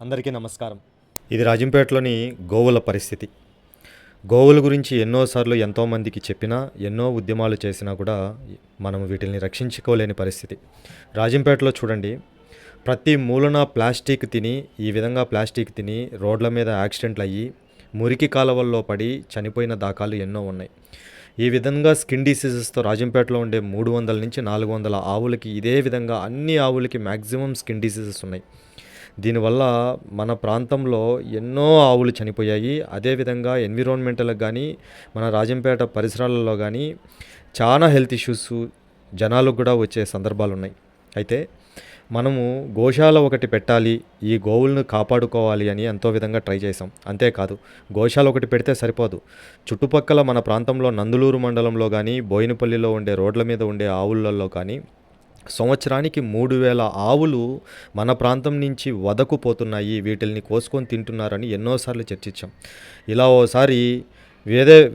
అందరికీ నమస్కారం. ఇది రాజంపేటలోని గోవుల పరిస్థితి. గోవుల గురించి ఎన్నోసార్లు ఎంతోమందికి చెప్పినా, ఎన్నో ఉద్యమాలు చేసినా కూడా మనం వీటిని రక్షించుకోలేని పరిస్థితి. రాజంపేటలో చూడండి, ప్రతి మూలన ప్లాస్టిక్ తిని, ఈ విధంగా ప్లాస్టిక్ తిని రోడ్ల మీద యాక్సిడెంట్లు అయ్యి, మురికి కాలువల్లో పడి చనిపోయిన దాఖలు ఎన్నో ఉన్నాయి. ఈ విధంగా స్కిన్ డిసీజెస్తో రాజంపేటలో ఉండే 300 నుంచి 400 ఆవులకి ఇదే విధంగా అన్ని ఆవులకి మ్యాక్సిమం స్కిన్ డిసీజెస్ ఉన్నాయి. దీనివల్ల మన ప్రాంతంలో ఎన్నో ఆవులు చనిపోయాయి. అదేవిధంగా ఎన్విరాన్మెంటల్‌కి గానీ, మన రాజంపేట పరిసరాలలో గానీ చాలా హెల్త్ ఇష్యూస్ జనాలకు కూడా వచ్చే సందర్భాలున్నాయి. అయితే మనము గోశాల ఒకటి పెట్టాలి, ఈ గోవులను కాపాడుకోవాలి అని ఎంతో విధంగా ట్రై చేసాం. అంతేకాదు, గోశాల ఒకటి పెడితే సరిపోదు. చుట్టుపక్కల మన ప్రాంతంలో నందులూరు మండలంలో గానీ, బోయినపల్లిలో ఉండే రోడ్ల మీద ఉండే ఆవులలో కానీ సంవత్సరానికి 3000 ఆవులు మన ప్రాంతం నుంచి వదకుపోతున్నాయి, వీటిల్ని కోసుకొని తింటున్నారని ఎన్నోసార్లు చర్చించాం. ఇలా ఓసారి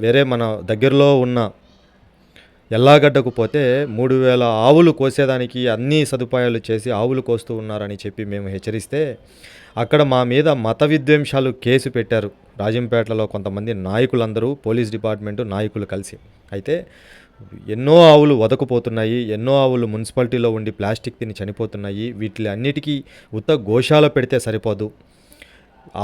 వేరే మన దగ్గరలో ఉన్న ఎల్లాగడ్డకు పోతే 3000 ఆవులు కోసేదానికి అన్ని సదుపాయాలు చేసి ఆవులు కోస్తూ ఉన్నారని చెప్పి మేము హెచ్చరిస్తే, అక్కడ మా మీద మత విద్వేషాలు కేసు పెట్టారు. రాజంపేటలో కొంతమంది నాయకులందరూ, పోలీస్ డిపార్ట్మెంటు నాయకులు కలిసి. అయితే ఎన్నో ఆవులు వదకుపోతున్నాయి, ఎన్నో ఆవులు మున్సిపాలిటీలో ఉండి ప్లాస్టిక్ తిని చనిపోతున్నాయి. వీటి అన్నిటికీ ఉత్త గోశాల పెడితే సరిపోదు,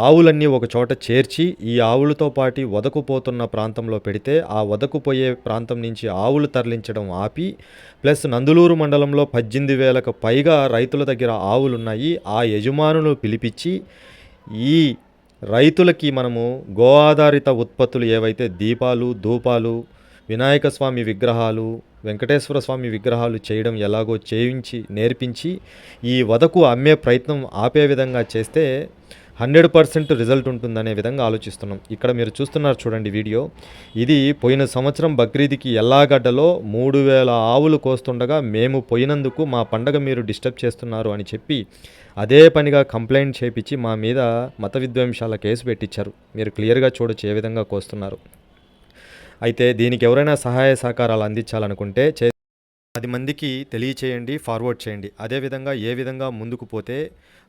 ఆవులన్నీ ఒక చోట చేర్చి ఈ ఆవులతో పాటు వదకుపోతున్న ప్రాంతంలో పెడితే, ఆ వదకుపోయే ప్రాంతం నుంచి ఆవులు తరలించడం ఆపి, ప్లస్ నందులూరు మండలంలో 18,000కు పైగా రైతుల దగ్గర ఆవులున్నాయి. ఆ యజమానులు పిలిపించి ఈ రైతులకి మనము గో ఆధారిత ఉత్పత్తులు ఏవైతే దీపాలు, ధూపాలు, వినాయక స్వామి విగ్రహాలు, వెంకటేశ్వర స్వామి విగ్రహాలు చేయడం ఎలాగో చేయించి నేర్పించి ఈ వదకు అమ్మే ప్రయత్నం ఆపే విధంగా చేస్తే 100% రిజల్ట్ ఉంటుందనే విధంగా ఆలోచిస్తున్నాం. ఇక్కడ మీరు చూస్తున్నారు చూడండి వీడియో. ఇది పోయిన సంవత్సరం బక్రీద్కి ఎల్లాగడ్డలో 3000 ఆవులు కోస్తుండగా మేము పోయినందుకు మా పండగ మీరు డిస్టర్బ్ చేస్తున్నారు అని చెప్పి అదే పనిగా కంప్లైంట్ చేపించి మా మీద మత విద్వేషాల కేసు పెట్టించారు. మీరు క్లియర్గా చూడొచ్చు ఏ విధంగా కోస్తున్నారు. అయితే దీనికి ఎవరైనా సహాయ సహకారాలు అందించాలనుకుంటే 10 మందికి తెలియచేయండి, ఫార్వర్డ్ చేయండి. అదేవిధంగా ఏ విధంగా ముందుకు పోతే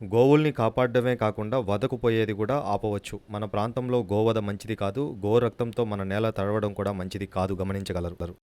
గోవుల్ని కాపాడడమే కాకుండా వదకుపోయేది కూడా ఆపవచ్చు. మన ప్రాంతంలో గోవధ మంచిది కాదు, గో రక్తంతో మన నేల తడవడం కూడా మంచిది కాదు, గమనించగలరు.